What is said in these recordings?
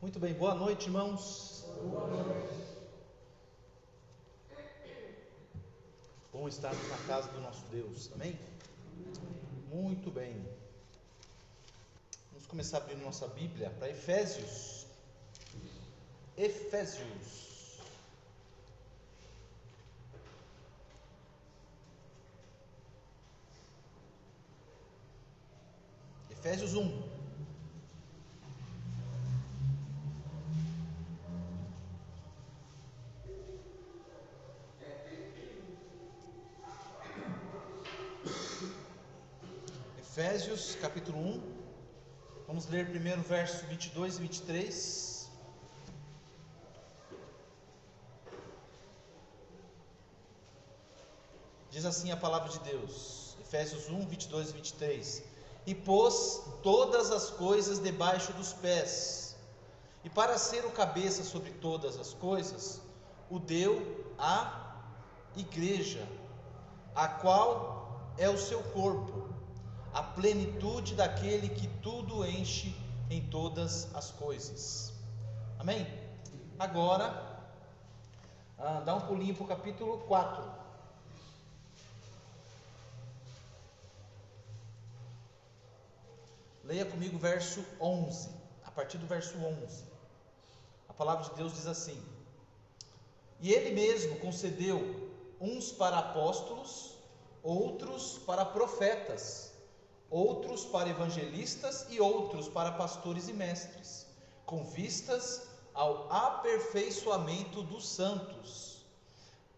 Muito bem, boa noite, irmãos. Boa noite. Bom estarmos na casa do nosso Deus, amém? Muito bem. Vamos começar abrindo nossa Bíblia para Efésios. Efésios 1. Efésios capítulo 1, vamos ler primeiro verso 22 e 23. Diz assim a palavra de Deus, Efésios 1, 22 e 23: E pôs todas as coisas debaixo dos pés, e para ser o cabeça sobre todas as coisas, o deu à igreja, a qual é o seu corpo, a plenitude daquele que tudo enche em todas as coisas. Amém? Agora, dá um pulinho para o capítulo 4. Leia comigo o verso 11, a partir do verso 11. A palavra de Deus diz assim: E ele mesmo concedeu uns para apóstolos, outros para profetas, outros para evangelistas e outros para pastores e mestres, com vistas ao aperfeiçoamento dos santos,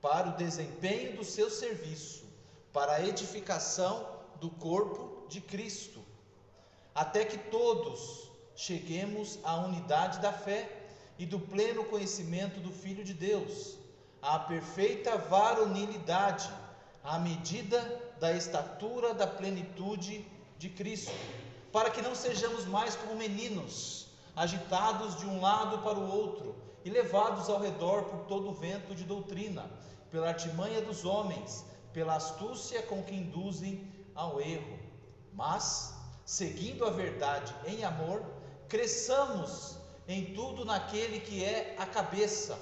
para o desempenho do seu serviço, para a edificação do corpo de Cristo, até que todos cheguemos à unidade da fé e do pleno conhecimento do Filho de Deus, à perfeita varonilidade, à medida da estatura da plenitude de Cristo, para que não sejamos mais como meninos, agitados de um lado para o outro e levados ao redor por todo o vento de doutrina, pela artimanha dos homens, pela astúcia com que induzem ao erro, mas, seguindo a verdade em amor, cresçamos em tudo naquele que é a cabeça,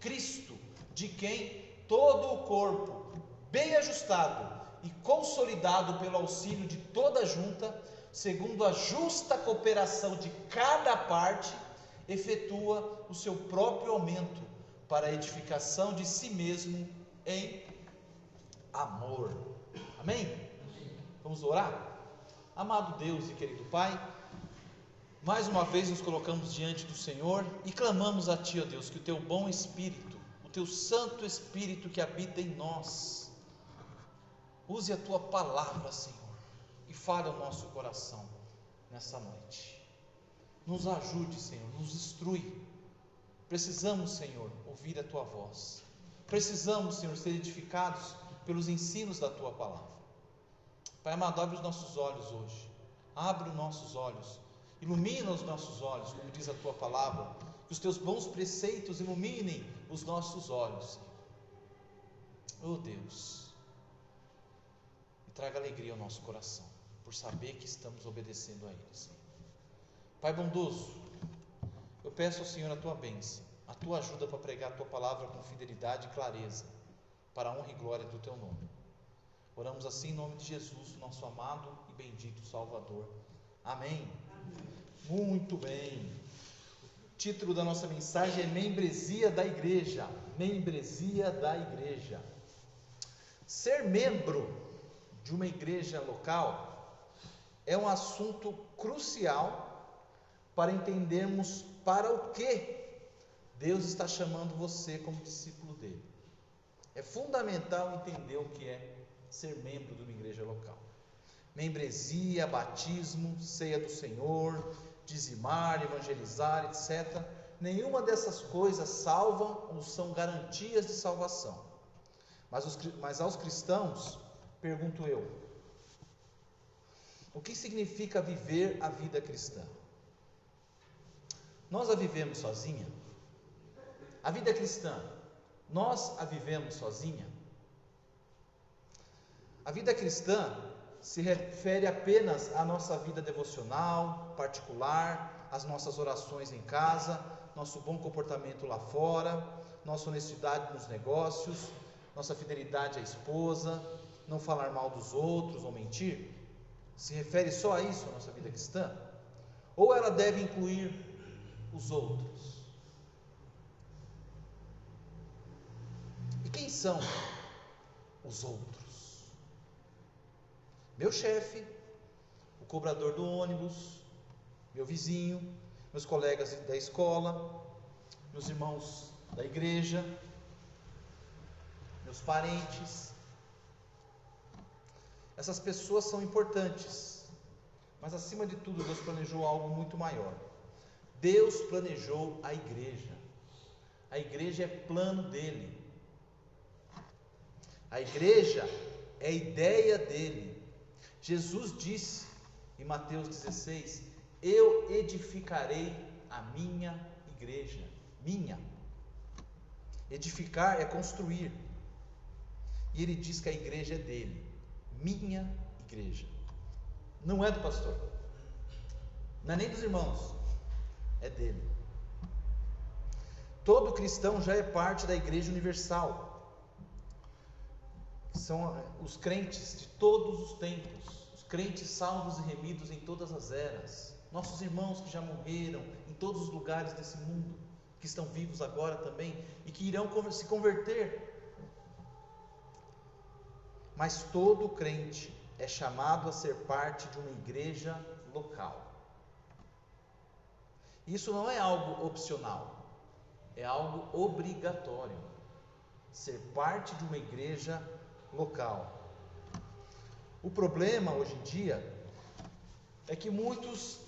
Cristo, de quem todo o corpo, bem ajustado e consolidado pelo auxílio de toda a junta, segundo a justa cooperação de cada parte, efetua o seu próprio aumento para a edificação de si mesmo em amor. Amém? Vamos orar? Amado Deus e querido Pai, mais uma vez nos colocamos diante do Senhor e clamamos a Ti, ó Deus, que o Teu bom Espírito, o Teu Santo Espírito que habita em nós, use a Tua palavra, Senhor, e fale ao nosso coração nessa noite. Nos ajude, Senhor, nos instrui. Precisamos, Senhor, ouvir a Tua voz. Precisamos, Senhor, ser edificados pelos ensinos da Tua palavra. Pai amado, abre os nossos olhos hoje. Abre os nossos olhos. Ilumina os nossos olhos, como diz a Tua palavra. Que os Teus bons preceitos iluminem os nossos olhos, Senhor. Oh Deus, e traga alegria ao nosso coração, por saber que estamos obedecendo a Ele, Senhor. Pai bondoso, eu peço ao Senhor a Tua bênção, a Tua ajuda para pregar a Tua palavra com fidelidade e clareza, para a honra e glória do Teu nome. Oramos assim em nome de Jesus, nosso amado e bendito Salvador. Amém. Muito bem. O título da nossa mensagem é Membresia da Igreja. Membresia da Igreja. Ser membro de uma igreja local é um assunto crucial para entendermos para o que Deus está chamando você como discípulo dele. É fundamental entender o que é ser membro de uma igreja local. Membresia, batismo, ceia do Senhor, dizimar, evangelizar, etc. Nenhuma dessas coisas salvam ou são garantias de salvação. Mas aos cristãos, pergunto eu, o que significa viver a vida cristã? Nós a vivemos sozinha? A vida cristã, nós a vivemos sozinha? A vida cristã se refere apenas à nossa vida devocional, particular, às nossas orações em casa, nosso bom comportamento lá fora, nossa honestidade nos negócios, nossa fidelidade à esposa, não falar mal dos outros ou mentir? Se refere só a isso, a nossa vida cristã? Ou ela deve incluir os outros? E quem são os outros? Meu chefe, o cobrador do ônibus, meu vizinho, meus colegas da escola, meus irmãos da igreja, meus parentes. Essas pessoas são importantes, mas acima de tudo Deus planejou algo muito maior. Deus planejou a igreja. A igreja é plano dele. A igreja é ideia dele. Jesus disse em Mateus 16: eu edificarei a minha igreja. Minha. Edificar é construir. E ele diz que a igreja é dele. Minha igreja. Não é do pastor. Não é nem dos irmãos. É dele. Todo cristão já é parte da igreja universal. São os crentes de todos os tempos, os crentes salvos e remidos em todas as eras, nossos irmãos que já morreram em todos os lugares desse mundo, que estão vivos agora também e que irão se converter. Mas todo crente é chamado a ser parte de uma igreja local. Isso não é algo opcional, é algo obrigatório. Ser parte de uma igreja local. O problema hoje em dia é que muitos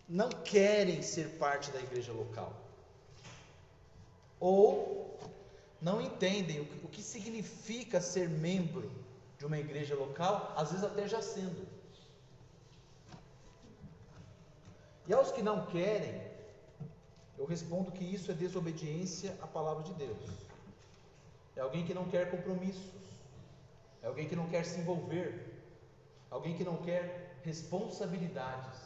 não querem ser parte da igreja local, ou não entendem o que significa ser membro de uma igreja local, às vezes até já sendo. E aos que não querem, eu respondo que isso é desobediência à palavra de Deus. É alguém que não quer compromissos, é alguém que não quer se envolver, alguém que não quer responsabilidades,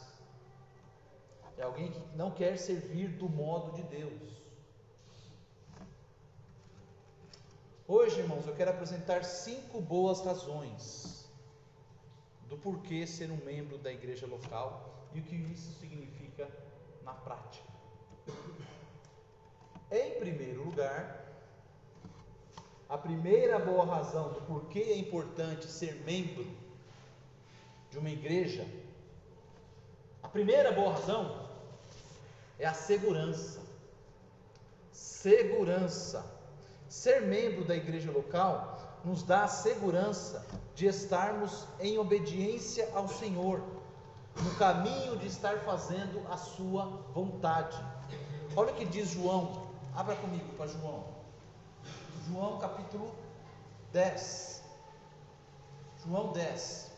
é alguém que não quer servir do modo de Deus. Hoje, irmãos, eu quero apresentar 5 boas razões do porquê ser um membro da igreja local e o que isso significa na prática. Em primeiro lugar, a primeira boa razão do porquê é importante ser membro de uma igreja, a primeira boa razão é a segurança. Segurança. Ser membro da igreja local nos dá a segurança de estarmos em obediência ao Senhor, no caminho de estar fazendo a sua vontade. Olha o que diz João, abra comigo para João capítulo 10, João 10,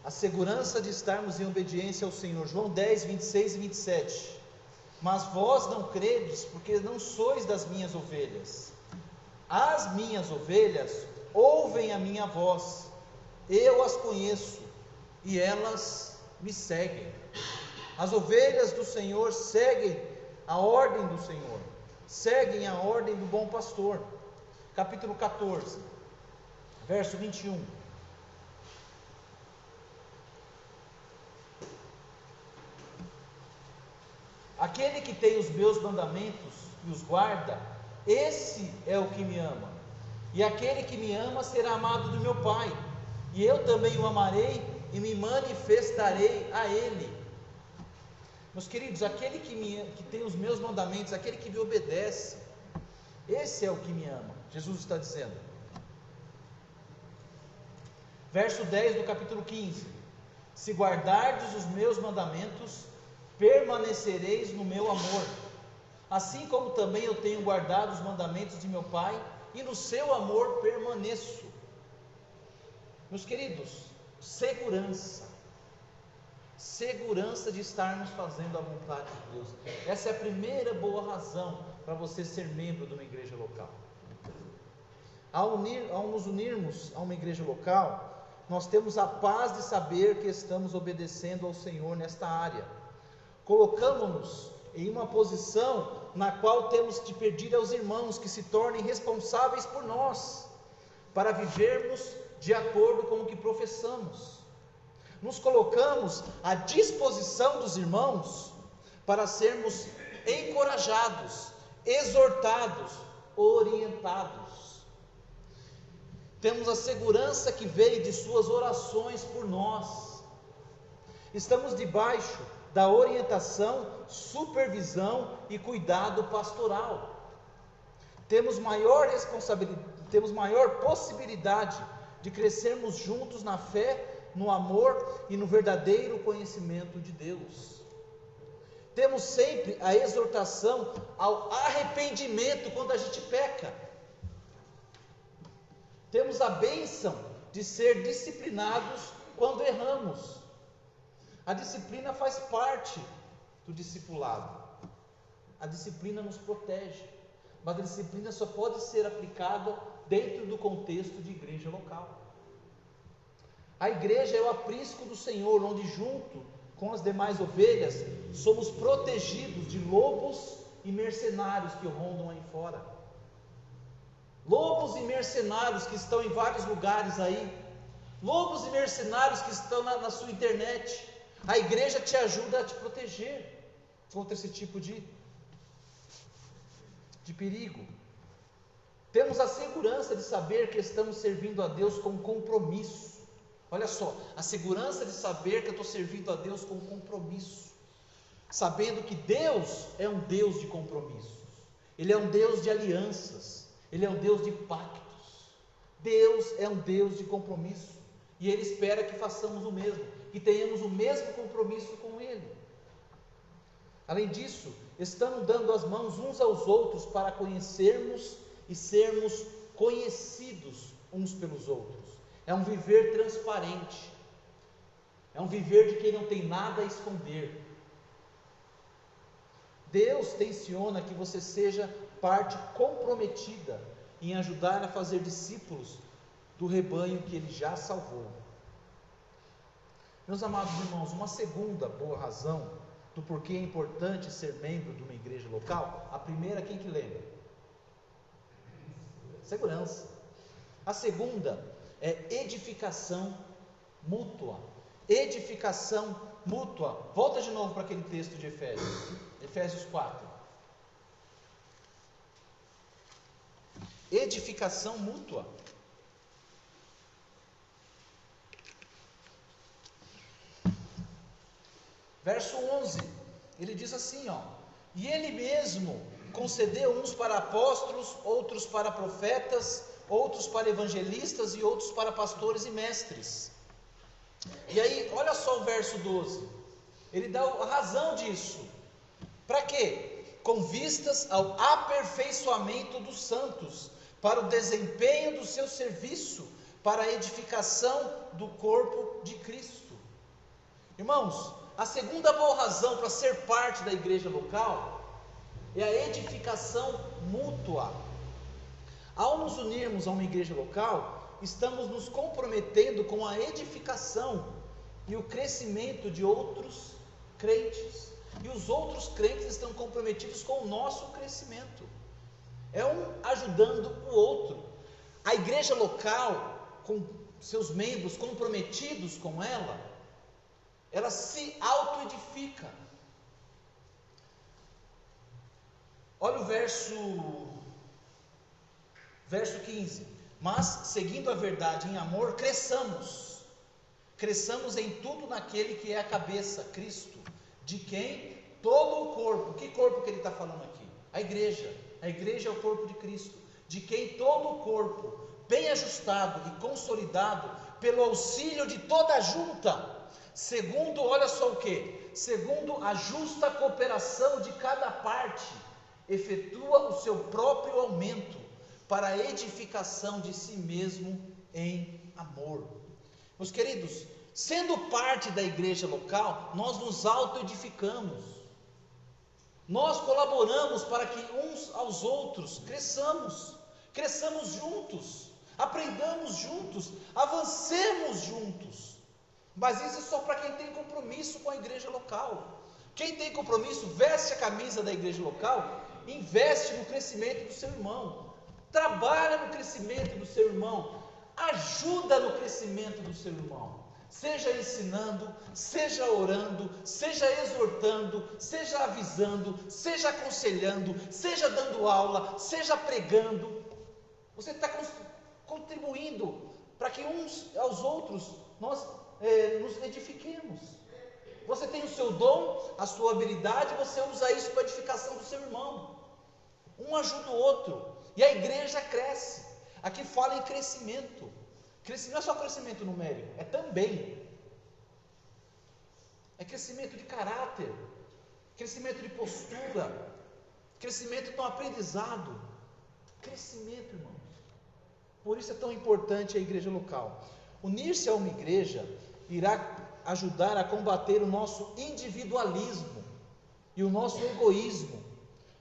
a segurança de estarmos em obediência ao Senhor. João 10, 26 e 27. Mas vós não credes, porque não sois das minhas ovelhas. As minhas ovelhas ouvem a minha voz, eu as conheço, e elas me seguem. As ovelhas do Senhor seguem a ordem do Senhor, seguem a ordem do bom pastor. Capítulo 14, verso 21. Aquele que tem os meus mandamentos e os guarda, esse é o que me ama. E aquele que me ama será amado do meu Pai, e eu também o amarei e me manifestarei a ele. Meus queridos, aquele que tem os meus mandamentos, aquele que me obedece, esse é o que me ama. Jesus está dizendo. Verso 10 do capítulo 15: se guardardes os meus mandamentos, permanecereis no meu amor, assim como também eu tenho guardado os mandamentos de meu Pai, e no seu amor permaneço. Meus queridos, segurança. segurança de estarmos fazendo a vontade de Deus. Essa é a primeira boa razão para você ser membro de uma igreja local. Ao nos unirmos a uma igreja local, nós temos a paz de saber que estamos obedecendo ao Senhor nesta área. Colocamos-nos em uma posição na qual temos de pedir aos irmãos que se tornem responsáveis por nós, para vivermos de acordo com o que professamos. Nos colocamos à disposição dos irmãos para sermos encorajados, exortados, orientados. Temos a segurança que veio de suas orações por nós. Estamos debaixo da orientação, supervisão e cuidado pastoral. Temos maior responsabilidade, temos maior possibilidade de crescermos juntos na fé, no amor e no verdadeiro conhecimento de Deus. Temos sempre a exortação ao arrependimento quando a gente peca. Temos a bênção de ser disciplinados quando erramos. A disciplina faz parte do discipulado. A disciplina nos protege, mas a disciplina só pode ser aplicada dentro do contexto de igreja local. A igreja é o aprisco do Senhor, onde junto com as demais ovelhas somos protegidos de lobos e mercenários que rondam aí fora. Lobos e mercenários que estão em vários lugares aí, lobos e mercenários que estão na sua internet. A igreja te ajuda a te proteger contra esse tipo de perigo. Temos a segurança de saber que estamos servindo a Deus com compromisso. Olha só, a segurança de saber que eu estou servindo a Deus com compromisso, sabendo que Deus é um Deus de compromissos, Ele é um Deus de alianças, Ele é um Deus de pactos. Deus é um Deus de compromisso, e Ele espera que façamos o mesmo, que tenhamos o mesmo compromisso com Ele. Além disso, estamos dando as mãos uns aos outros para conhecermos e sermos conhecidos uns pelos outros. É um viver transparente, é um viver de quem não tem nada a esconder. Deus tenciona que você seja parte comprometida em ajudar a fazer discípulos do rebanho que Ele já salvou. Meus amados irmãos, uma segunda boa razão do porquê é importante ser membro de uma igreja local, a primeira, quem que lembra? Segurança. A segunda é edificação mútua. Edificação mútua. Volta de novo para aquele texto de Efésios 4. Edificação mútua. Verso 11, ele diz assim, e Ele mesmo concedeu uns para apóstolos, outros para profetas, outros para evangelistas e outros para pastores e mestres. E aí, olha só o verso 12, ele dá a razão disso. Para quê? Com vistas ao aperfeiçoamento dos santos, para o desempenho do seu serviço, para a edificação do corpo de Cristo. Irmãos, a segunda boa razão para ser parte da igreja local é a edificação mútua. Ao nos unirmos a uma igreja local, estamos nos comprometendo com a edificação e o crescimento de outros crentes. E os outros crentes estão comprometidos com o nosso crescimento. É um ajudando o outro. A igreja local, com seus membros comprometidos com ela se auto-edifica. Olha o verso 15. Mas, seguindo a verdade em amor, cresçamos em tudo naquele que é a cabeça, Cristo, de quem todo o corpo, que corpo que ele está falando aqui? A igreja é o corpo de Cristo, de quem todo o corpo, bem ajustado e consolidado, pelo auxílio de toda a junta, segundo, olha só o que? Segundo a justa cooperação de cada parte, efetua o seu próprio aumento, para a edificação de si mesmo em amor. Meus queridos, Sendo parte da igreja local, nós nos auto-edificamos. Nós colaboramos para que uns aos outros cresçamos juntos, aprendamos juntos, avancemos juntos. Mas isso é só para quem tem compromisso com a igreja local. Quem tem compromisso, veste a camisa da igreja local, investe no crescimento do seu irmão, trabalha no crescimento do seu irmão, ajuda no crescimento do seu irmão, seja ensinando, seja orando, seja exortando, seja avisando, seja aconselhando, seja dando aula, seja pregando. Você está contribuindo para que uns aos outros nós nos edifiquemos. Você tem o seu dom, a sua habilidade, você usa isso para a edificação do seu irmão. Um ajuda o outro, e a igreja cresce. Aqui fala em crescimento. Não é só crescimento numérico, é também. É crescimento de caráter, crescimento de postura, crescimento no aprendizado. Crescimento, irmãos. Por isso é tão importante a igreja local. Unir-se a uma igreja irá ajudar a combater o nosso individualismo e o nosso egoísmo,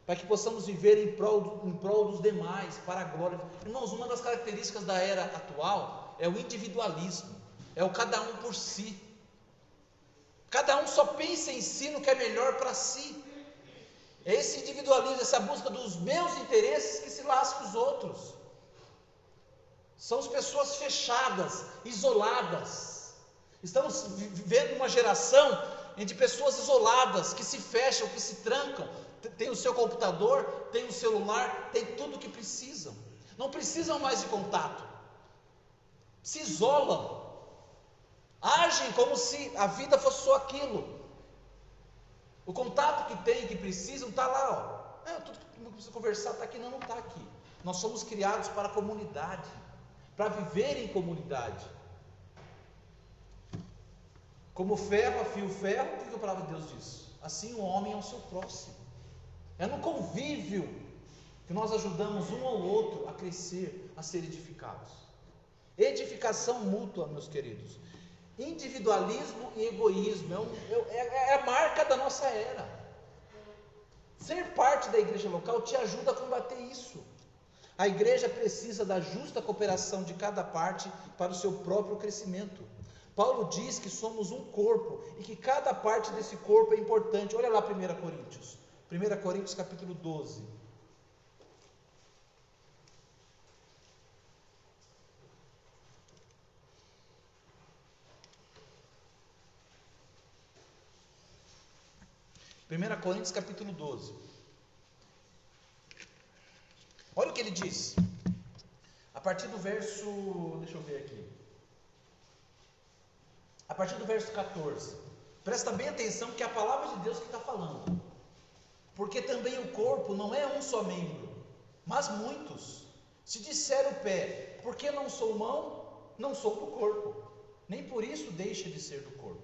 para que possamos viver em prol dos demais, para a glória. Irmãos, uma das características da era atual é o individualismo, é o cada um por si. Cada um só pensa em si, no que é melhor para si. É esse individualismo, essa busca dos meus interesses que se lasca os outros. São as pessoas fechadas, isoladas. Estamos vivendo uma geração de pessoas isoladas, que se fecham, que se trancam. Tem o seu computador, tem o celular, tem tudo o que precisam. Não precisam mais de contato. Se isolam. Agem como se a vida fosse só aquilo. O contato que tem, que precisam, está lá. Tudo que precisa conversar está aqui, não está aqui. Nós somos criados para a comunidade, para viver em comunidade. Como ferro afia o ferro, o que a palavra de Deus diz? Assim o homem é o seu próximo. É no convívio que nós ajudamos um ao outro a crescer, a ser edificados. Edificação mútua, meus queridos. Individualismo e egoísmo é a marca da nossa era. Ser parte da igreja local te ajuda a combater isso. A igreja precisa da justa cooperação de cada parte para o seu próprio crescimento. Paulo diz que somos um corpo e que cada parte desse corpo é importante. Olha lá 1 Coríntios. 1 Coríntios capítulo 12. Primeira Coríntios capítulo 12. Olha o que ele diz. A partir do verso, deixa eu ver aqui. A partir do verso 14. Presta bem atenção que é a palavra de Deus que está falando. Porque também o corpo não é um só membro, mas muitos. Se disser o pé, porque não sou mão, não sou do corpo, nem por isso deixa de ser do corpo.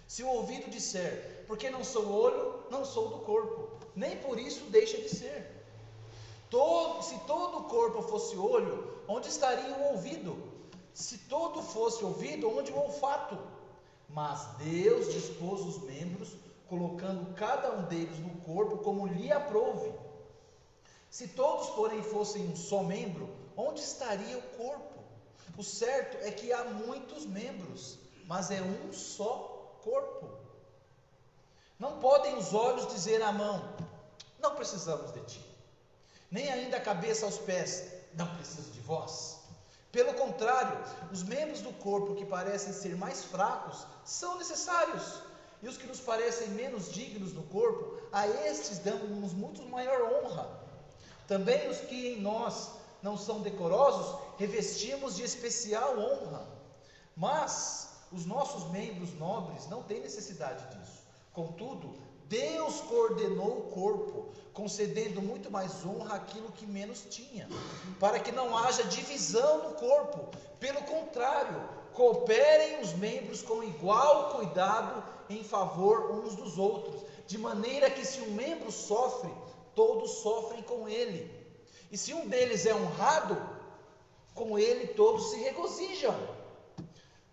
Se o ouvido disser, porque não sou olho, não sou do corpo, nem por isso deixa de ser. Se todo o corpo fosse olho, onde estaria o ouvido? Se todo fosse ouvido, onde o olfato? Mas Deus dispôs os membros, colocando cada um deles no corpo como lhe aprouve. Se todos, porém, fossem um só membro, onde estaria o corpo? O certo é que há muitos membros, mas é um só corpo. Não podem os olhos dizer à mão, não precisamos de ti, nem ainda a cabeça aos pés, não preciso de vós. Pelo contrário, os membros do corpo que parecem ser mais fracos são necessários, e os que nos parecem menos dignos do corpo, a estes damos muito maior honra. Também os que em nós não são decorosos, revestimos de especial honra. Mas os nossos membros nobres não têm necessidade disso. Contudo, Deus coordenou o corpo, concedendo muito mais honra àquilo que menos tinha, para que não haja divisão no corpo. Pelo contrário, cooperem os membros com igual cuidado em favor uns dos outros, de maneira que se um membro sofre, todos sofrem com ele. E se um deles é honrado, com ele todos se regozijam.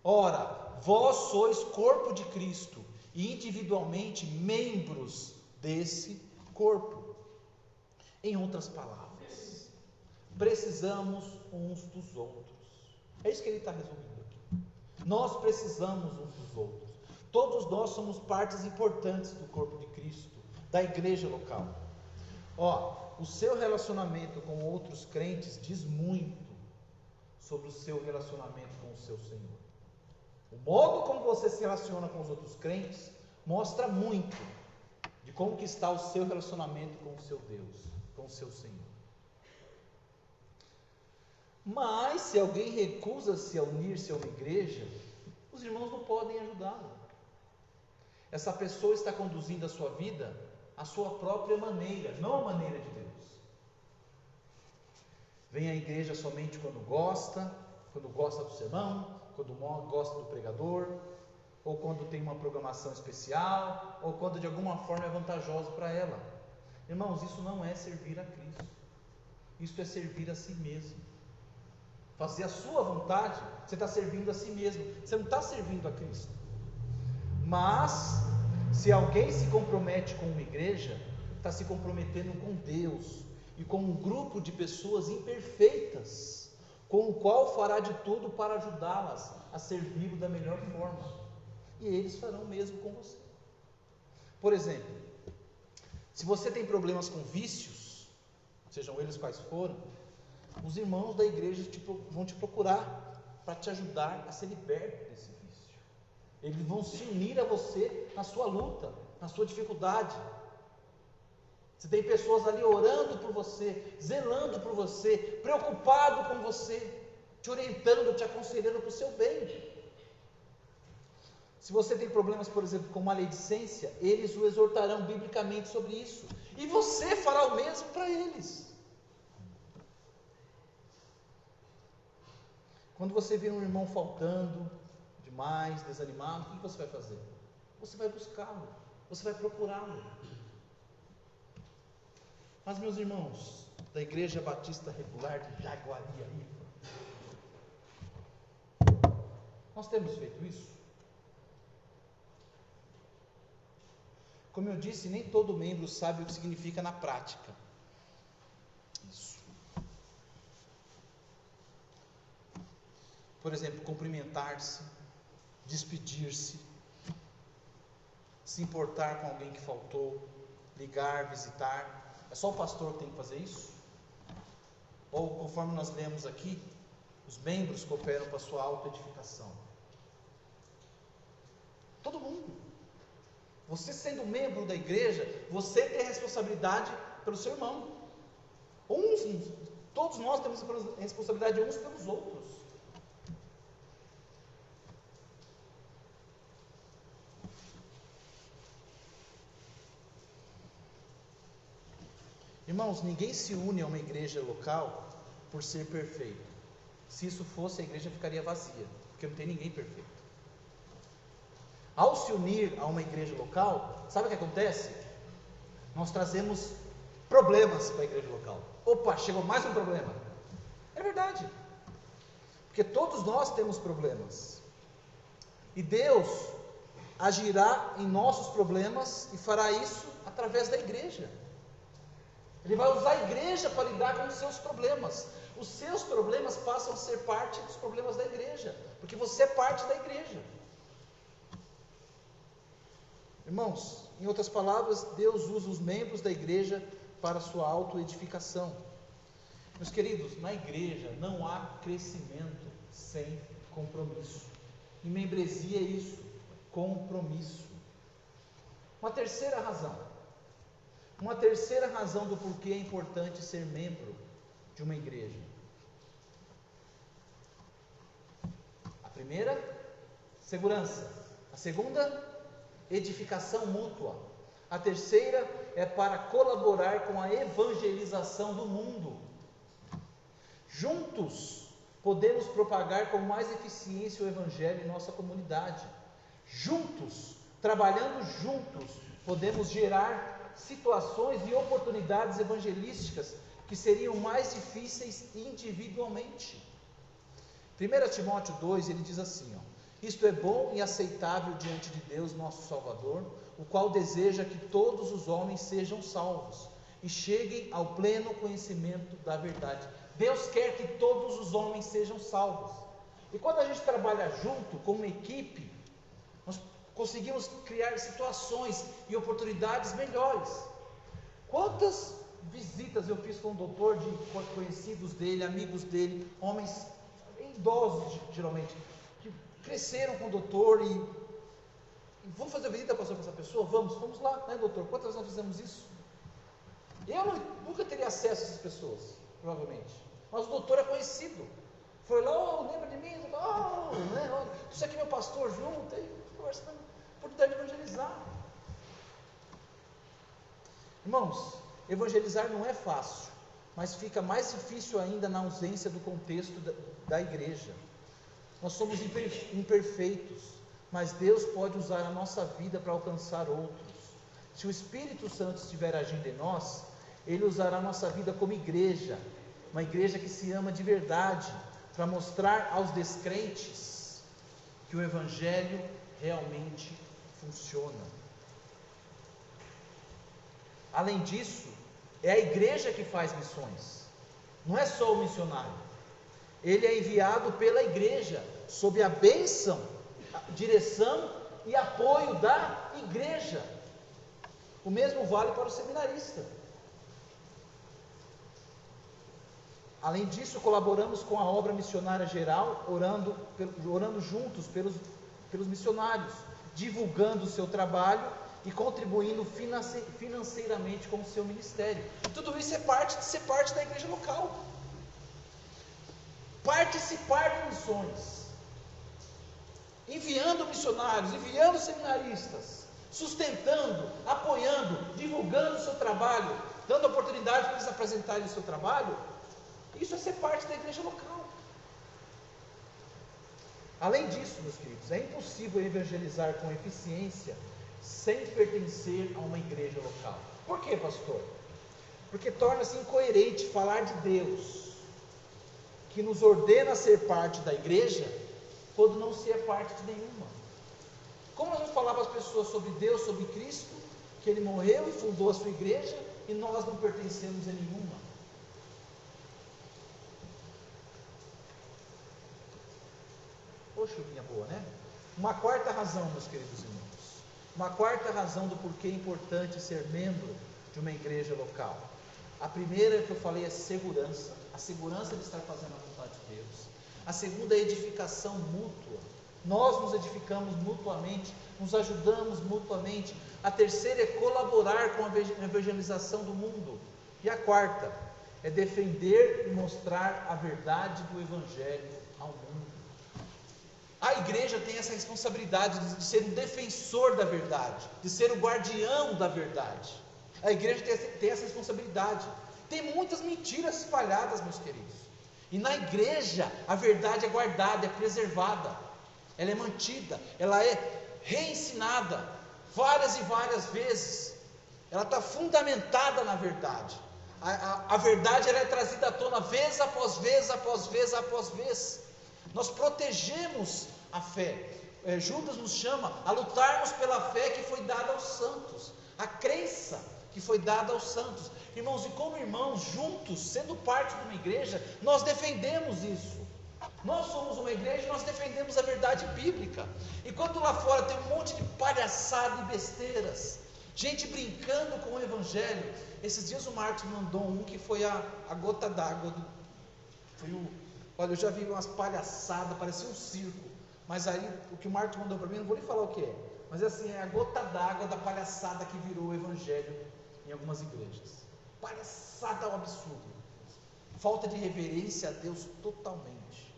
Ora, vós sois corpo de Cristo e individualmente membros desse corpo. Em outras palavras, precisamos uns dos outros. É isso que ele está resumindo aqui. Nós precisamos uns dos outros. Todos nós somos partes importantes do corpo de Cristo, da igreja local. O seu relacionamento com outros crentes diz muito sobre o seu relacionamento com o seu Senhor. O modo como você se relaciona com os outros crentes mostra muito de como que está o seu relacionamento com o seu Deus, com o seu Senhor. Mas se alguém recusa-se a unir-se a uma igreja, os irmãos não podem ajudá-lo. Essa pessoa está conduzindo a sua vida à sua própria maneira, não a maneira de Deus. Vem à igreja somente quando gosta do sermão, quando gosta do pregador, ou quando tem uma programação especial, ou quando de alguma forma é vantajoso para ela. Irmãos, isso não é servir a Cristo. Isso é servir a si mesmo. Fazer a sua vontade, você está servindo a si mesmo. Você não está servindo a Cristo. Mas, se alguém se compromete com uma igreja, está se comprometendo com Deus e com um grupo de pessoas imperfeitas, com o qual fará de tudo para ajudá-las a servi-lo da melhor forma. E eles farão o mesmo com você. Por exemplo, se você tem problemas com vícios, sejam eles quais forem, os irmãos da igreja vão te procurar para te ajudar a ser liberto desse vício. Eles vão se unir a você na sua luta, na sua dificuldade. Você tem pessoas ali orando por você, zelando por você, preocupado com você, te orientando, te aconselhando para o seu bem. Se você tem problemas, por exemplo, com maledicência, eles o exortarão biblicamente sobre isso. E você fará o mesmo para eles. Quando você vê um irmão faltando demais, desanimado, o que você vai fazer? Você vai buscá-lo, você vai procurá-lo. Mas, meus irmãos, da Igreja Batista Regular de Jaguariaíva, nós temos feito isso? Como eu disse, nem todo membro sabe o que significa na prática isso. Por exemplo, cumprimentar-se, despedir-se, se importar com alguém que faltou, ligar, visitar. É só o pastor que tem que fazer isso? Ou, conforme nós lemos aqui, os membros cooperam para a sua autoedificação? Todo mundo. Você sendo membro da igreja, você tem responsabilidade pelo seu irmão. Todos nós temos responsabilidade uns pelos outros. Irmãos, ninguém se une a uma igreja local por ser perfeito. Se isso fosse, a igreja ficaria vazia, porque não tem ninguém perfeito. Ao se unir a uma igreja local, sabe o que acontece? Nós trazemos problemas para a igreja local. Opa, chegou mais um problema. É verdade, porque todos nós temos problemas. E Deus agirá em nossos problemas e fará isso através da igreja. Ele vai usar a igreja para lidar com os seus problemas. Os seus problemas passam a ser parte dos problemas da igreja, porque você é parte da igreja. Irmãos, em outras palavras, Deus usa os membros da igreja para a sua autoedificação. Meus queridos, na igreja não há crescimento sem compromisso. E membresia é isso, compromisso. Uma terceira razão do porquê é importante ser membro de uma igreja. A primeira, segurança. A segunda, edificação mútua. A terceira é para colaborar com a evangelização do mundo. Juntos podemos propagar com mais eficiência o evangelho em nossa comunidade. Juntos, trabalhando juntos, podemos gerar situações e oportunidades evangelísticas que seriam mais difíceis individualmente. 1 Timóteo 2, ele diz assim, Isto é bom e aceitável diante de Deus, nosso Salvador, o qual deseja que todos os homens sejam salvos e cheguem ao pleno conhecimento da verdade. Deus quer que todos os homens sejam salvos. E quando a gente trabalha junto, como equipe, nós conseguimos criar situações e oportunidades melhores. Quantas visitas eu fiz com o doutor de conhecidos dele, amigos dele, homens idosos geralmente, que cresceram com o doutor e vamos fazer visita para essa pessoa? Vamos lá, né, doutor? Quantas vezes nós fizemos isso? Eu nunca teria acesso a essas pessoas, provavelmente, mas o doutor é conhecido. Foi lá, lembra de mim? Né? Isso aqui é meu pastor junto, aí conversando, oportunidade de evangelizar. Irmãos, evangelizar não é fácil, mas fica mais difícil ainda na ausência do contexto da igreja. Nós somos imperfeitos, mas Deus pode usar a nossa vida para alcançar outros. Se o Espírito Santo estiver agindo em nós, Ele usará a nossa vida como igreja, uma igreja que se ama de verdade, para mostrar aos descrentes que o Evangelho realmente funciona. Além disso, é a igreja que faz missões, não é só o missionário. Ele é enviado pela igreja, sob a bênção, direção e apoio da igreja. O mesmo vale para o seminarista. Além disso, colaboramos com a obra missionária geral, orando juntos pelos missionários, divulgando o seu trabalho e contribuindo financeiramente com o seu ministério. E tudo isso é parte de ser parte da igreja local. Participar de missões, enviando missionários, enviando seminaristas, sustentando, apoiando, divulgando o seu trabalho, dando oportunidade para eles apresentarem o seu trabalho. Isso é ser parte da igreja local. Além disso, meus queridos, é impossível evangelizar com eficiência sem pertencer a uma igreja local. Por quê, pastor? Porque torna-se incoerente falar de Deus, que nos ordena a ser parte da igreja, quando não se é parte de nenhuma. Como nós vamos falar para as pessoas sobre Deus, sobre Cristo, que Ele morreu e fundou a sua igreja, e nós não pertencemos a nenhuma? Poxa, minha boa, né? Uma quarta razão, meus queridos irmãos, uma quarta razão do porquê é importante ser membro de uma igreja local. A primeira que eu falei é segurança, a segurança de estar fazendo a vontade de Deus. A segunda é edificação mútua, nós nos edificamos mutuamente, nos ajudamos mutuamente. A terceira é colaborar com a evangelização do mundo. E a quarta é defender e mostrar a verdade do Evangelho ao mundo. A igreja tem essa responsabilidade de ser um defensor da verdade, de ser o guardião da verdade. A igreja tem essa responsabilidade. Tem muitas mentiras espalhadas, meus queridos, e na igreja a verdade é guardada, é preservada, ela é mantida, ela é reensinada várias e várias vezes, ela está fundamentada na verdade. A verdade ela é trazida à tona vez após vez, após vez, após vez. Nós protegemos a fé. Judas nos chama a lutarmos pela fé que foi dada aos santos, a crença que foi dada aos santos. Irmãos, e como irmãos, juntos, sendo parte de uma igreja, nós defendemos isso. Nós somos uma igreja e nós defendemos a verdade bíblica. E quando lá fora tem um monte de palhaçada e besteiras, gente brincando com o Evangelho. Esses dias o Marcos mandou um que foi a gota d'água. Olha, eu já vi umas palhaçadas, parecia um circo. Mas aí, o que o Marcos mandou para mim, não vou nem falar o que é. Mas é assim, é a gota d'água da palhaçada que virou o Evangelho em algumas igrejas. Palhaçada ao absurdo. Falta de reverência a Deus totalmente.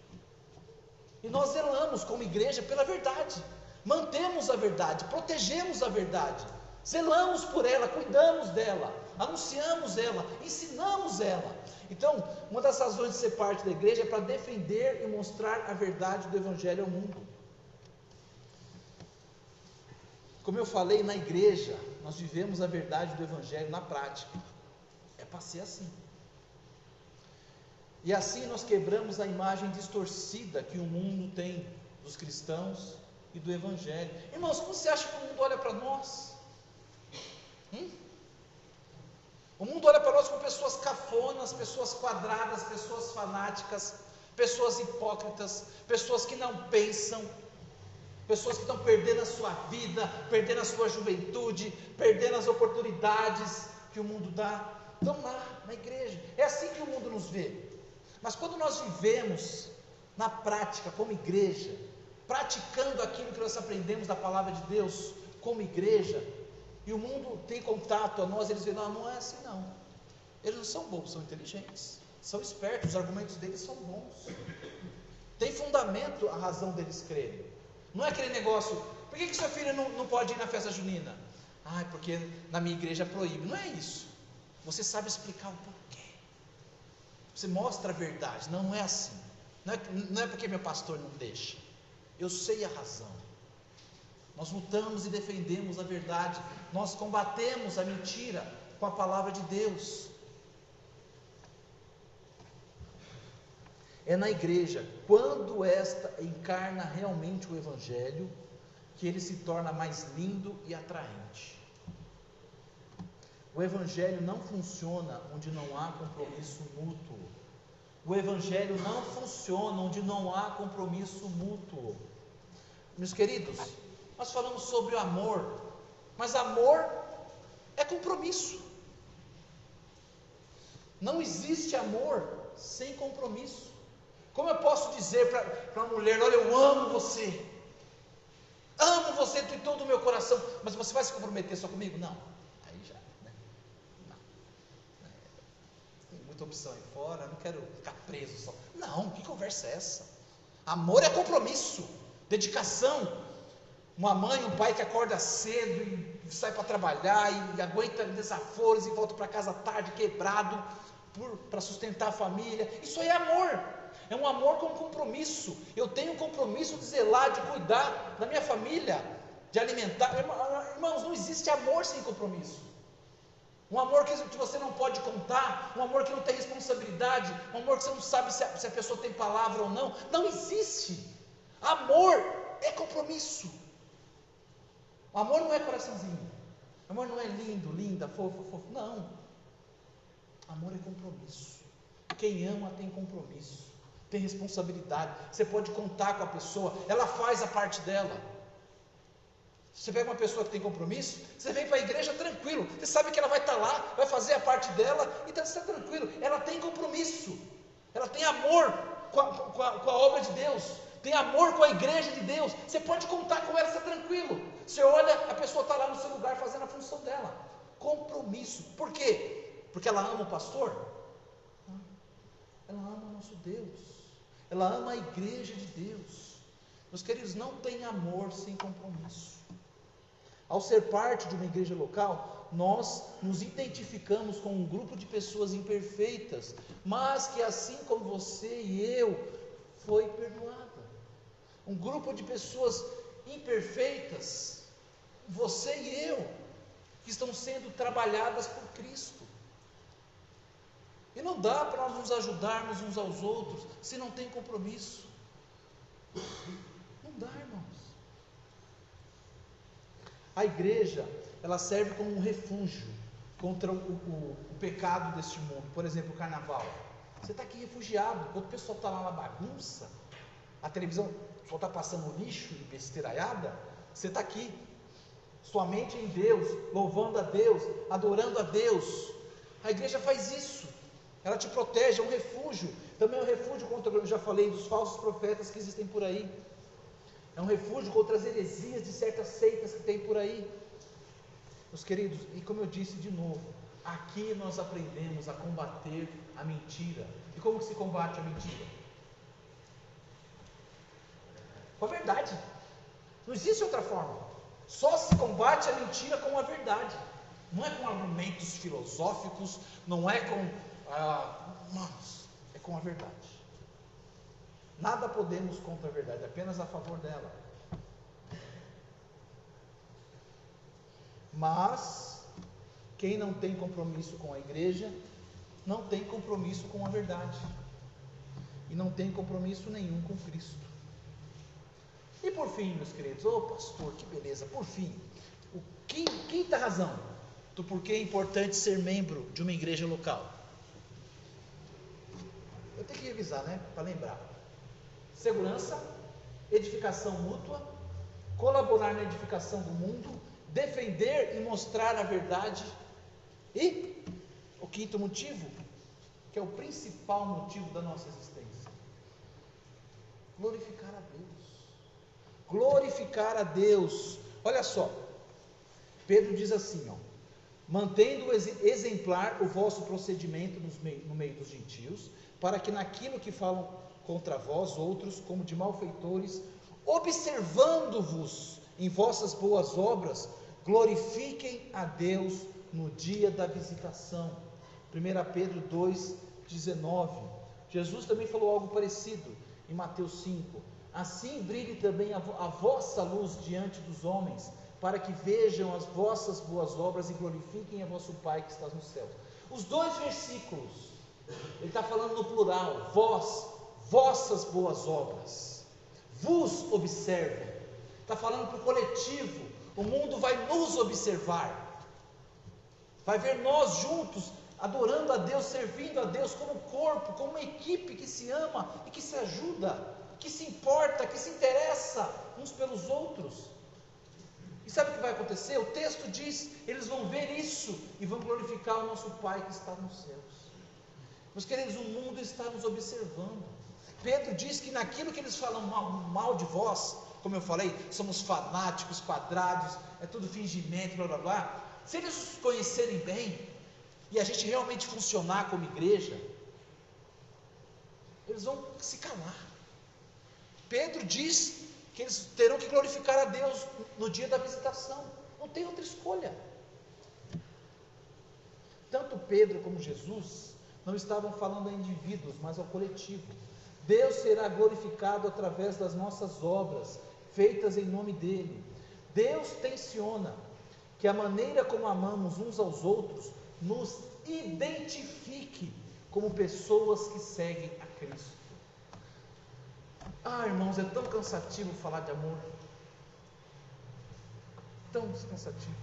E nós zelamos como igreja pela verdade. Mantemos a verdade, protegemos a verdade. Zelamos por ela, cuidamos dela, anunciamos ela, ensinamos ela. Então, uma das razões de ser parte da igreja é para defender e mostrar a verdade do Evangelho ao mundo. Como eu falei, na igreja, nós vivemos a verdade do Evangelho na prática. É para ser assim. E assim nós quebramos a imagem distorcida que o mundo tem dos cristãos e do Evangelho. Irmãos, como você acha que o mundo olha para nós? O mundo olha para nós como pessoas cafonas, pessoas quadradas, pessoas fanáticas, pessoas hipócritas, pessoas que não pensam, pessoas que estão perdendo a sua vida, perdendo a sua juventude, perdendo as oportunidades que o mundo dá. Estão lá na igreja, é assim que o mundo nos vê. Mas quando nós vivemos na prática como igreja, praticando aquilo que nós aprendemos da palavra de Deus como igreja, e o mundo tem contato a nós, eles veem, não é assim não, eles não são bobos, são inteligentes, são espertos, os argumentos deles são bons, tem fundamento a razão deles crerem. Não é aquele negócio, por que seu filho não pode ir na festa junina? Porque na minha igreja proíbe. Não é isso, você sabe explicar o porquê, você mostra a verdade. Não é assim, não é porque meu pastor não deixa, eu sei a razão. Nós lutamos e defendemos a verdade, nós combatemos a mentira com a palavra de Deus. É na igreja, quando esta encarna realmente o Evangelho, que ele se torna mais lindo e atraente. O Evangelho não funciona onde não há compromisso mútuo. O Evangelho não funciona onde não há compromisso mútuo. Meus queridos, nós falamos sobre o amor, mas amor é compromisso. Não existe amor sem compromisso. Como eu posso dizer para uma mulher, olha, eu amo você de todo o meu coração, mas você vai se comprometer só comigo? Não, aí já, né? Não. Tem muita opção aí fora, eu não quero ficar preso só. Não, que conversa é essa? Amor é compromisso, dedicação. Uma mãe, um pai que acorda cedo e sai para trabalhar e aguenta desaforos e volta para casa tarde, quebrado, para sustentar a família. Isso aí é amor. É um amor com compromisso. Eu tenho um compromisso de zelar, de cuidar da minha família, de alimentar. Irmãos, não existe amor sem compromisso. Um amor que você não pode contar, um amor que não tem responsabilidade, um amor que você não sabe se a pessoa tem palavra ou não. Não existe. Amor é compromisso. O amor não é coraçãozinho. O amor não é lindo, linda, fofo, fofo. Não. Amor é compromisso. Quem ama tem compromisso, tem responsabilidade. Você pode contar com a pessoa, ela faz a parte dela. Você pega uma pessoa que tem compromisso, você vem para a igreja tranquilo, você sabe que ela vai estar lá, vai fazer a parte dela, então você está tranquilo. Ela tem compromisso, ela tem amor com a obra de Deus, tem amor com a igreja de Deus. Você pode contar com ela, você está tranquilo. Você olha, a pessoa está lá no seu lugar fazendo a função dela. Compromisso. Por quê? Porque ela ama o pastor? Não. Ela ama o nosso Deus, ela ama a igreja de Deus. Meus queridos, não tem amor sem compromisso. Ao ser parte de uma igreja local, nós nos identificamos com um grupo de pessoas imperfeitas, mas que assim como você e eu, foi perdoada. Um grupo de pessoas imperfeitas, você e eu, que estão sendo trabalhadas por Cristo. E não dá para nós nos ajudarmos uns aos outros se não tem compromisso. Não dá, irmãos. A igreja, ela serve como um refúgio contra o pecado deste mundo. Por exemplo, o carnaval. Você está aqui refugiado, enquanto o pessoal está lá na bagunça, a televisão só está passando lixo e besteiraiada, você está aqui, sua mente em Deus, louvando a Deus, adorando a Deus. A igreja faz isso, ela te protege, é um refúgio. Também é um refúgio contra, eu já falei, dos falsos profetas que existem por aí. É um refúgio contra as heresias de certas seitas que tem por aí. Meus queridos, e como eu disse de novo, aqui nós aprendemos a combater a mentira. E como que se combate a mentira? Com a verdade. Não existe outra forma. Só se combate a mentira com a verdade. Não é com argumentos filosóficos, não é com é com a verdade. Nada podemos contra a verdade, apenas a favor dela. Mas quem não tem compromisso com a igreja, não tem compromisso com a verdade, e não tem compromisso nenhum com Cristo. E por fim, meus queridos, pastor, que beleza, por fim, quinta razão do porquê é importante ser membro de uma igreja local. Eu tenho que revisar, né, para lembrar. Segurança, edificação mútua, colaborar na edificação do mundo, defender e mostrar a verdade. E o quinto motivo, que é o principal motivo da nossa existência: glorificar a Deus. Glorificar a Deus. Olha só, Pedro diz assim, mantendo exemplar o vosso procedimento no meio dos gentios, para que naquilo que falam contra vós outros, como de malfeitores, observando-vos em vossas boas obras, glorifiquem a Deus no dia da visitação. 1 Pedro 2,19. Jesus também falou algo parecido em Mateus 5. Assim brilhe também a vossa luz diante dos homens, para que vejam as vossas boas obras e glorifiquem a vosso Pai que está no céu. Os dois versículos, ele está falando no plural: vós, vossas boas obras, vos observem. Está falando para o coletivo. O mundo vai nos observar, vai ver nós juntos adorando a Deus, servindo a Deus como corpo, como uma equipe que se ama e que se ajuda, que se importa, que se interessa uns pelos outros. E sabe o que vai acontecer? O texto diz: eles vão ver isso e vão glorificar o nosso Pai que está nos céus. Meus queridos, o mundo está nos observando. Pedro diz que naquilo que eles falam mal de vós, como eu falei, somos fanáticos, quadrados, é tudo fingimento, blá blá blá. Se eles nos conhecerem bem e a gente realmente funcionar como igreja, eles vão se calar. Pedro diz que eles terão que glorificar a Deus no dia da visitação. Não tem outra escolha. Tanto Pedro como Jesus não estavam falando a indivíduos, mas ao coletivo. Deus será glorificado através das nossas obras, feitas em nome dele. Deus tenciona que a maneira como amamos uns aos outros nos identifique como pessoas que seguem a Cristo. Irmãos, é tão cansativo falar de amor, tão cansativo,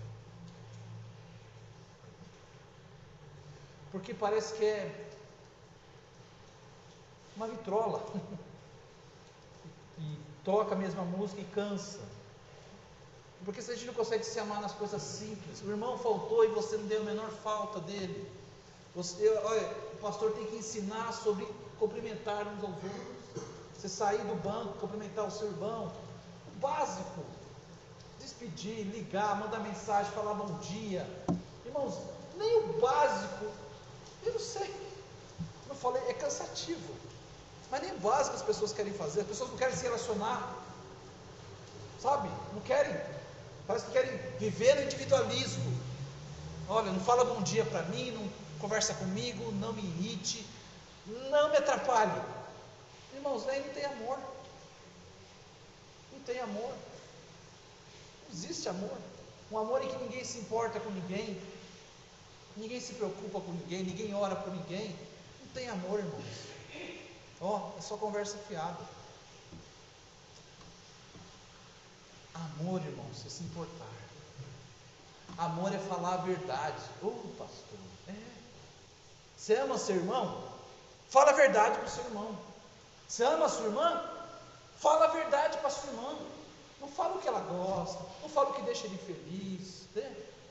porque parece que é uma vitrola, e toca a mesma música e cansa, porque se a gente não consegue se amar nas coisas simples, o irmão faltou e você não deu a menor falta dele, olha, o pastor tem que ensinar sobre cumprimentar uns aos outros, você sair do banco, cumprimentar o seu irmão, o básico, despedir, ligar, mandar mensagem, falar bom dia, irmãos, nem o básico, eu não sei, como eu falei, é cansativo, mas nem o básico as pessoas querem fazer, as pessoas não querem se relacionar, sabe, não querem, parece que querem viver no individualismo. Olha, não fala bom dia para mim, não conversa comigo, não me irrite, não me atrapalhe. Irmãos, aí não tem amor, não tem amor, não existe amor, um amor em que ninguém se importa com ninguém, ninguém se preocupa com ninguém, ninguém ora por ninguém, não tem amor, irmãos. É só conversa fiada. Amor, irmãos, é se importar. Amor é falar a verdade. Pastor, você ama seu irmão? Fala a verdade para o seu irmão. Você ama a sua irmã? Fala a verdade para a sua irmã. Não fala o que ela gosta, não fala o que deixa ele feliz,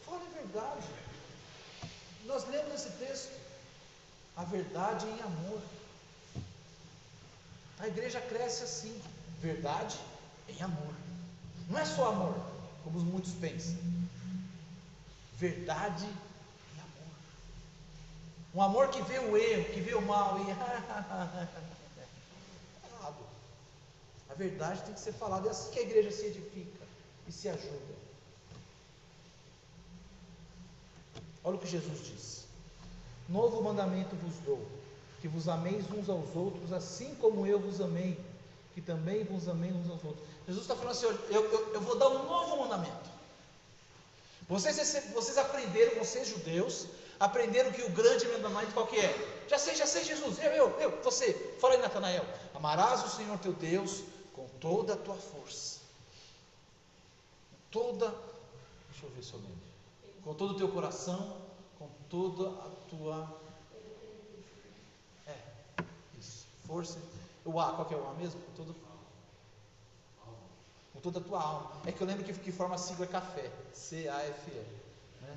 fala a verdade. Nós lemos esse texto, a verdade em amor. A igreja cresce assim, verdade em amor. Não é só amor, como muitos pensam. Verdade em amor. Um amor que vê o erro, que vê o mal e errado. A verdade tem que ser falada. É assim que a igreja se edifica e se ajuda. Olha o que Jesus diz: novo mandamento vos dou, que vos ameis uns aos outros, assim como eu vos amei, que também vos amei uns aos outros. Jesus está falando assim: eu vou dar um novo mandamento. Vocês aprenderam, vocês judeus, aprenderam que o grande mandamento qual que é? Já sei Jesus, você, fala aí Natanael: amarás o Senhor teu Deus com toda a tua força, toda, deixa eu ver se eu lembro, com todo o teu coração, com toda a tua, isso, força, o A, qual que é o A mesmo? Com toda a tua alma. É que eu lembro que forma a sigla café, CAFE, né?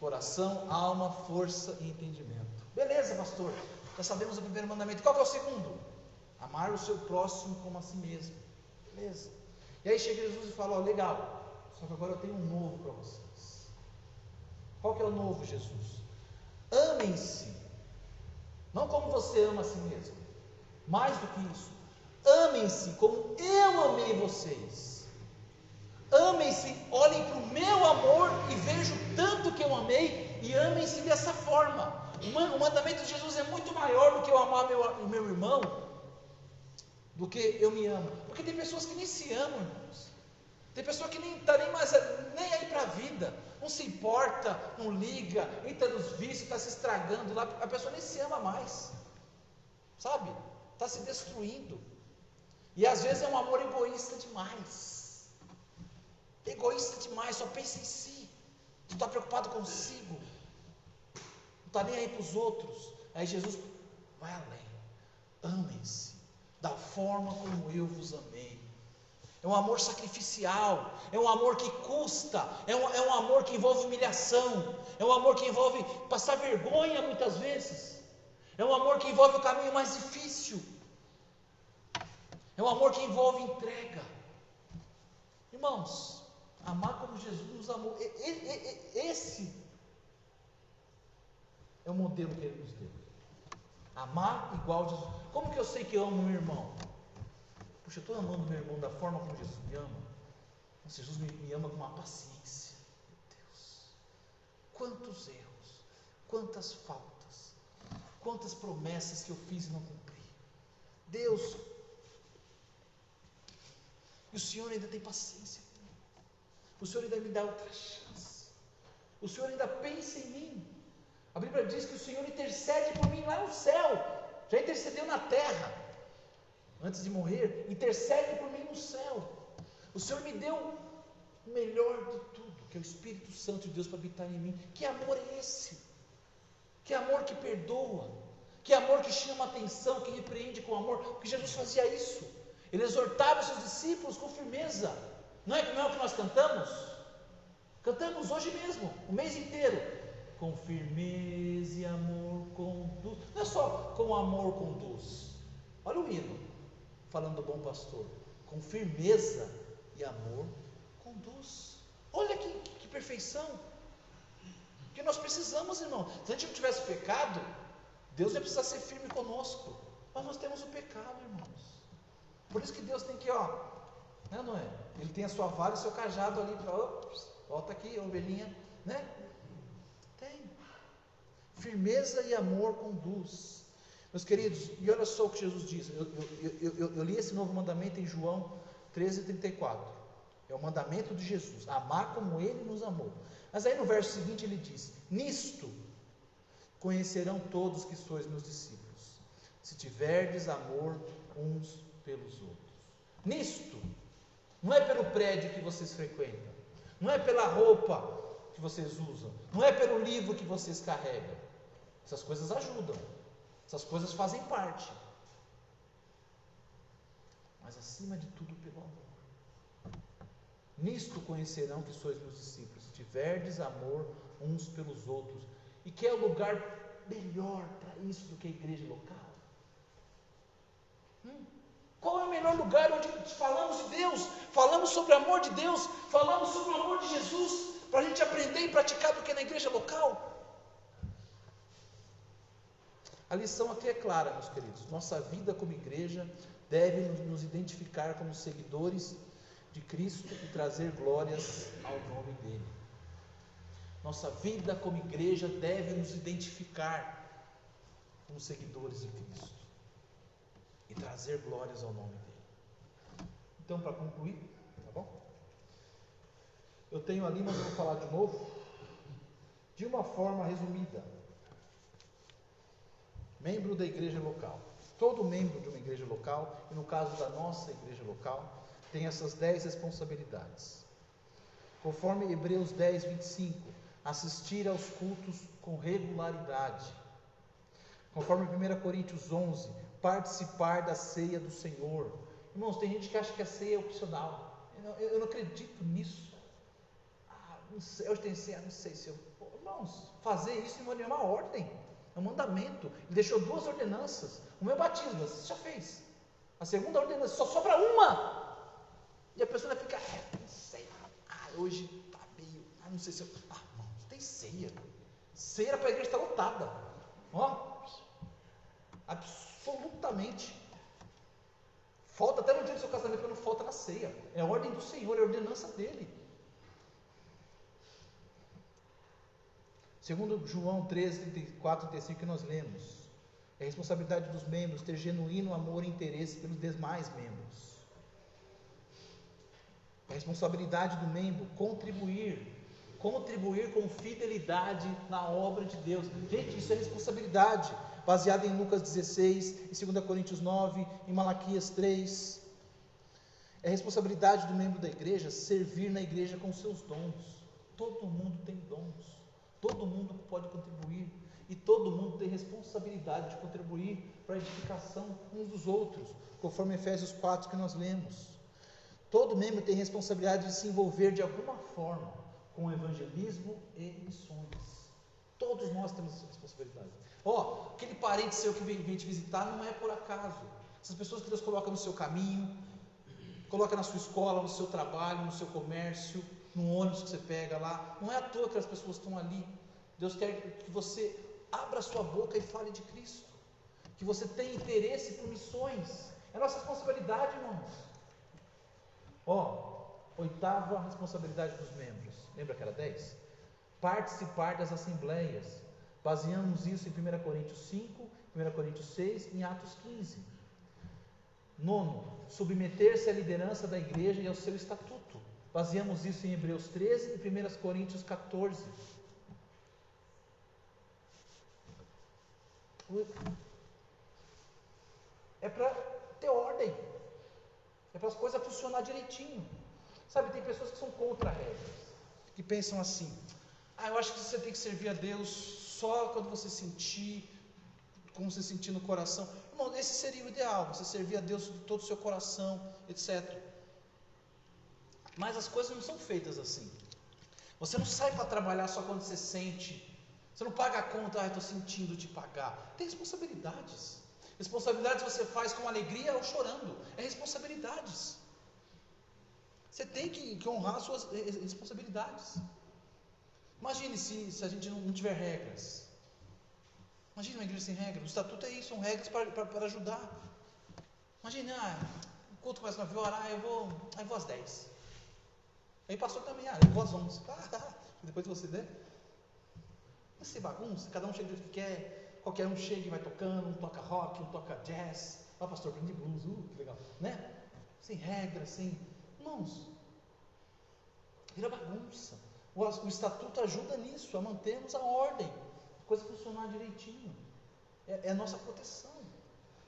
Coração, alma, força e entendimento. Beleza, pastor, já sabemos o primeiro mandamento. Qual que é o segundo? Amar o seu próximo como a si mesmo. Beleza. E aí chega Jesus e fala, legal, só que agora eu tenho um novo para vocês. Qual que é o novo, Jesus? Amem-se, não como você ama a si mesmo, mais do que isso, amem-se como eu amei vocês. Amem-se, olhem para o meu amor e vejam tanto que eu amei, e amem-se dessa forma. O mandamento de Jesus é muito maior do que eu amar o meu irmão, do que eu me amo. Porque tem pessoas que nem se amam, irmãos. Tem pessoa que nem está nem aí para a vida, não se importa, não liga, entra nos vícios, está se estragando lá, a pessoa nem se ama mais, sabe? Está se destruindo. E às vezes é um amor egoísta demais. Egoísta demais, só pensa em si. Tu está preocupado consigo, não está nem aí para os outros. Aí Jesus vai além. Amem-se da forma como eu vos amei. É um amor sacrificial, é um amor que custa, é um amor que envolve humilhação, é um amor que envolve passar vergonha muitas vezes, é um amor que envolve o caminho mais difícil, é um amor que envolve entrega. Irmãos, amar como Jesus nos amou, esse é o modelo que Ele nos deu. Amar igual a Jesus. Como que eu sei que eu amo meu irmão? Puxa, eu estou amando meu irmão da forma como Jesus me ama. Jesus me ama com uma paciência. Meu Deus, quantos erros, quantas faltas, quantas promessas que eu fiz e não cumpri. Deus, e o Senhor ainda tem paciência comigo. O Senhor ainda me dá outra chance. O Senhor ainda pensa em mim. A Bíblia diz que o Senhor intercede por mim lá no céu. Já intercedeu na terra. Antes de morrer, intercede por mim no céu. O Senhor me deu o melhor de tudo, que é o Espírito Santo de Deus para habitar em mim. Que amor é esse? Que amor que perdoa, que amor que chama a atenção, que repreende com amor. Porque Jesus fazia isso. Ele exortava os seus discípulos com firmeza. Não é o que nós cantamos? Cantamos hoje mesmo, o mês inteiro. Com firmeza e amor conduz. Não é só com amor conduz. Olha o hino, falando do bom pastor. Com firmeza e amor conduz. Olha que perfeição. Que nós precisamos, irmão. Se a gente não tivesse pecado, Deus ia precisar ser firme conosco. Mas nós temos o pecado, irmãos. Por isso que Deus tem que, não é? Ele tem a sua vara e o seu cajado ali para, volta aqui, ovelhinha, né? Tem. Firmeza e amor conduz. Meus queridos, e olha só o que Jesus diz. Eu li esse novo mandamento em João 13:34. É o mandamento de Jesus, amar como Ele nos amou. Mas aí no verso seguinte ele diz: nisto conhecerão todos que sois meus discípulos, se tiverdes amor uns pelos outros. Nisto, não é pelo prédio que vocês frequentam, não é pela roupa que vocês usam, não é pelo livro que vocês carregam. Essas coisas ajudam, essas coisas fazem parte, mas acima de tudo pelo amor. Nisto conhecerão que sois meus discípulos, se tiverdes amor uns pelos outros. E que é o lugar melhor para isso do que a igreja local? Qual é o melhor lugar onde falamos de Deus, falamos sobre o amor de Deus, falamos sobre o amor de Jesus, para a gente aprender e praticar do que na igreja local? A lição aqui é clara, meus queridos. Nossa vida como igreja deve nos identificar como seguidores de Cristo e trazer glórias ao nome dele. Nossa vida como igreja deve nos identificar como seguidores de Cristo e trazer glórias ao nome dele. Então, para concluir, tá bom? Eu tenho ali, mas eu vou falar de novo, de uma forma resumida. Membro da igreja local. Todo membro de uma igreja local, e no caso da nossa igreja local, tem essas 10 responsabilidades. Conforme Hebreus 10, 25, assistir aos cultos com regularidade. Conforme 1 Coríntios 11, participar da ceia do Senhor. Irmãos, tem gente que acha que a ceia é opcional. Eu não acredito nisso. Não sei, hoje tem ceia, não sei se eu... Irmãos, fazer isso é uma ordem, é um mandamento. Ele deixou 2 ordenanças. O meu batismo, você já fez. A segunda ordenança, só sobra uma. E a pessoa vai ficar, não sei, hoje está meio, não sei se eu... irmãos, tem ceia. Ceia era para a igreja estar lotada. Absolutamente. Falta até no dia do seu casamento, quando falta na ceia. É a ordem do Senhor, é a ordenança dele. Segundo João 13, 34, 35, que nós lemos, é a responsabilidade dos membros ter genuíno amor e interesse pelos demais membros. É a responsabilidade do membro contribuir com fidelidade na obra de Deus. Gente, isso é responsabilidade, baseada em Lucas 16, em 2 Coríntios 9, em Malaquias 3. É responsabilidade do membro da igreja servir na igreja com seus dons. Todo mundo tem dons. Todo mundo pode contribuir e todo mundo tem responsabilidade de contribuir para a edificação uns dos outros, conforme Efésios 4 que nós lemos. Todo membro tem responsabilidade de se envolver de alguma forma com evangelismo e missões. Todos nós temos essa responsabilidade. Aquele parente seu que vem te visitar não é por acaso. Essas pessoas que Deus coloca no seu caminho, coloca na sua escola, no seu trabalho, no seu comércio, no ônibus que você pega lá, não é à toa que as pessoas estão ali. Deus quer que você abra a sua boca e fale de Cristo, que você tenha interesse por missões. É nossa responsabilidade, irmãos. 8ª responsabilidade dos membros, lembra que era 10? Participar das assembleias. Baseamos isso em 1 Coríntios 5, 1 Coríntios 6 e em Atos 15. 9, submeter-se à liderança da igreja e ao seu estatuto. Baseamos isso em Hebreus 13 e 1 Coríntios 14. É para ter ordem, é para as coisas funcionar direitinho. Sabe, tem pessoas que são contra regras, que pensam assim: eu acho que você tem que servir a Deus só quando você sentir, como você sentir no coração. Irmão, esse seria o ideal, você servir a Deus de todo o seu coração, etc. Mas as coisas não são feitas assim. Você não sai para trabalhar só quando você sente. Você não paga a conta, estou sentindo de pagar. Tem responsabilidades. Responsabilidades você faz com alegria ou chorando. É responsabilidades. Você tem que honrar as suas responsabilidades. Imagine se a gente não tiver regras. Imagine uma igreja sem regras. O estatuto é isso, são regras para ajudar. Imagine, o culto começa às 9 horas, eu vou às 10. Aí pastor também, eu vou às 11. Depois você vê. Mas se bagunça, cada um chega do jeito que quer, qualquer um chega e vai tocando, um toca rock, um toca jazz, pastor aprende blues, que legal, né? Sem regras, sem... Irmãos, vira bagunça. O estatuto ajuda nisso, a mantermos a ordem, a coisa funcionar direitinho, é a nossa proteção.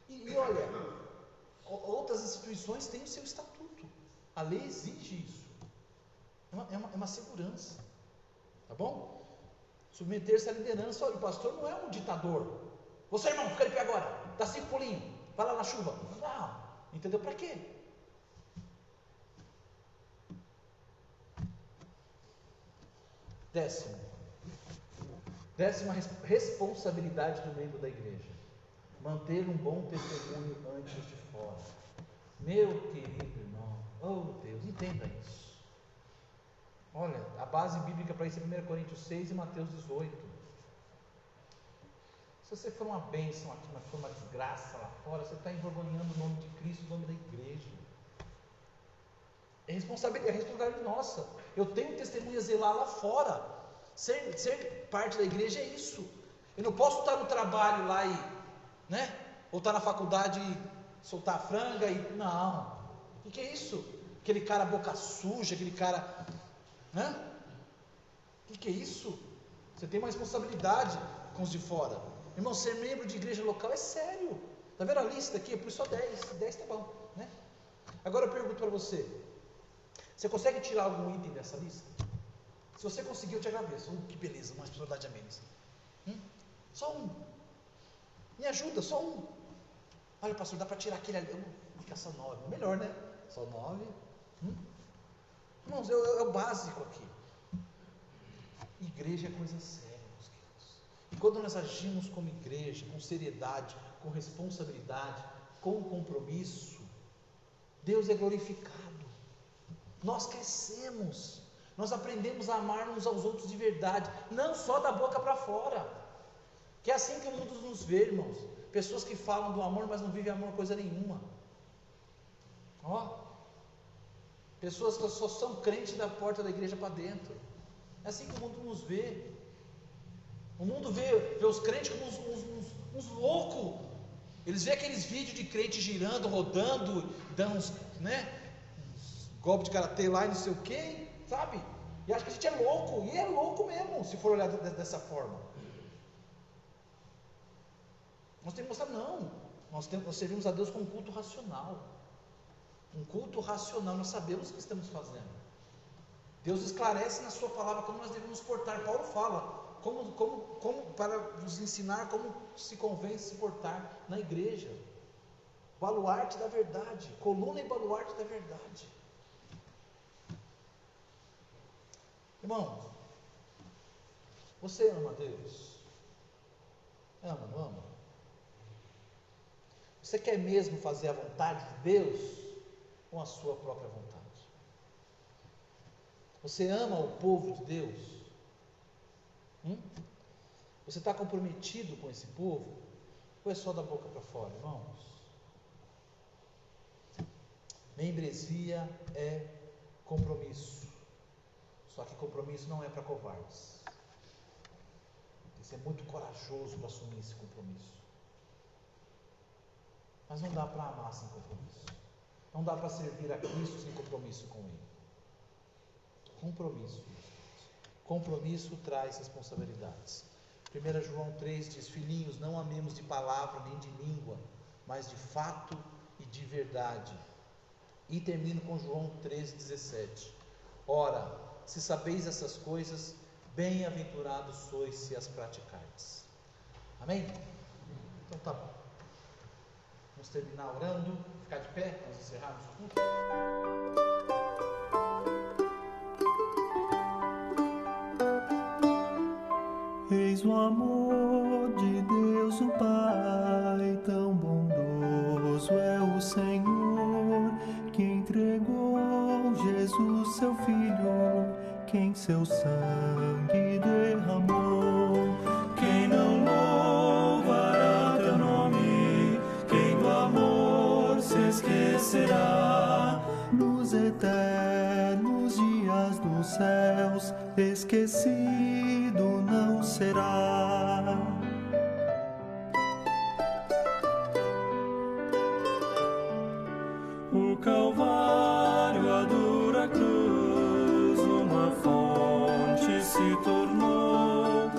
E olha, outras instituições têm o seu estatuto, a lei exige isso, é uma segurança, tá bom? Submeter-se à liderança. Olha, o pastor não é um ditador. Você, irmão, fica de pé agora, dá 5 pulinhos, vai lá na chuva. Não, entendeu? Para quê? Décima responsabilidade do membro da igreja: manter um bom testemunho antes de fora. Meu querido irmão, Deus, entenda isso. Olha, a base bíblica para isso é 1 Coríntios 6 e Mateus 18. Se você for uma bênção aqui, mas for uma desgraça lá fora, você está envergonhando o nome de Cristo, o nome da igreja. É responsabilidade nossa. Eu tenho testemunha a zelar lá fora. Ser parte da igreja é isso. Eu não posso estar no trabalho lá ou estar na faculdade e soltar a franga e... Não. O que é isso? Aquele cara boca suja, aquele cara... O que é isso? Você tem uma responsabilidade com os de fora. Irmão, ser membro de igreja local é sério. Está vendo a lista aqui? Eu pus só 10. 10 tá bom, né? Agora eu pergunto para você: você consegue tirar algum item dessa lista? Se você conseguir, eu te agradeço. Que beleza, uma espiritualidade a menos. Só um. Me ajuda, só um. Olha, pastor, dá para tirar aquele ali. Fica só 9. Melhor, né? Só 9. Irmãos, é o básico aqui. Igreja é coisa séria, meus queridos. E quando nós agimos como igreja, com seriedade, com responsabilidade, com compromisso, Deus é glorificado. Nós crescemos. Nós aprendemos a amar uns aos outros de verdade, não só da boca para fora. Que é assim que o mundo nos vê, irmãos. Pessoas que falam do amor, mas não vivem amor coisa nenhuma. Pessoas que só são crentes da porta da igreja para dentro. É assim que o mundo nos vê. O mundo vê os crentes como uns loucos. Eles vê aqueles vídeos de crente girando, rodando, dando uns golpes de karatê lá e não sei o que, sabe? E acha que a gente é louco. E é louco mesmo, se for olhar dessa forma. Nós temos que mostrar, não. Nós servimos a Deus com um culto racional. Um culto racional, nós sabemos o que estamos fazendo. Deus esclarece na sua palavra como nós devemos portar. Paulo fala, como para nos ensinar como se convém se portar na igreja. Baluarte da verdade, coluna e baluarte da verdade. Irmão, você ama Deus? Ama, não ama? Você quer mesmo fazer a vontade de Deus ou a sua própria vontade? Você ama o povo de Deus? Você está comprometido com esse povo? Ou é só da boca para fora, irmãos? Membresia é compromisso. Só que compromisso não é para covardes. Tem que ser muito corajoso para assumir esse compromisso. Mas não dá para amar sem compromisso. Não dá para servir a Cristo sem compromisso com Ele. Compromisso. Compromisso traz responsabilidades. 1 João 3 diz: filhinhos, não amemos de palavra nem de língua, mas de fato e de verdade. E termino com João 3,17. Ora, se sabeis essas coisas, bem-aventurados sois se as praticardes. Amém? Então tá bom. Vamos terminar orando, ficar de pé, nós encerrarmos o culto. Eis o amor de Deus o Pai, tão bondoso é o Senhor, que entregou Jesus seu Filho, que em seu sangue derramou. Quem não louvará teu nome? Quem do amor se esquecerá? Nos eternos dias dos céus, esquecido não será. O Calvário, a dura cruz, uma fonte se tornou.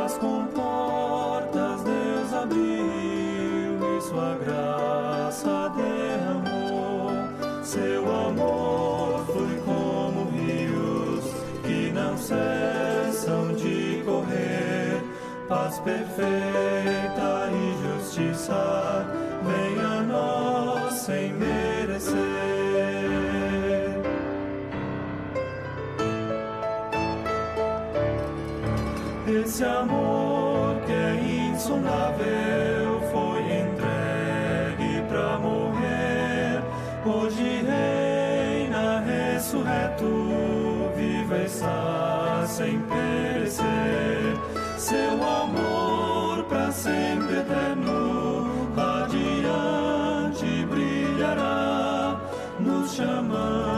As comportas Deus abriu e sua graça derramou. Seu amor flui como rios que não cessam de correr. Paz perfeita e justiça vem a nós sem merecer. Esse amor que é insondável foi entregue para morrer. Hoje reina ressurreto, viva está sem perecer. Seu amor para sempre eterno, radiante brilhará, nos chamando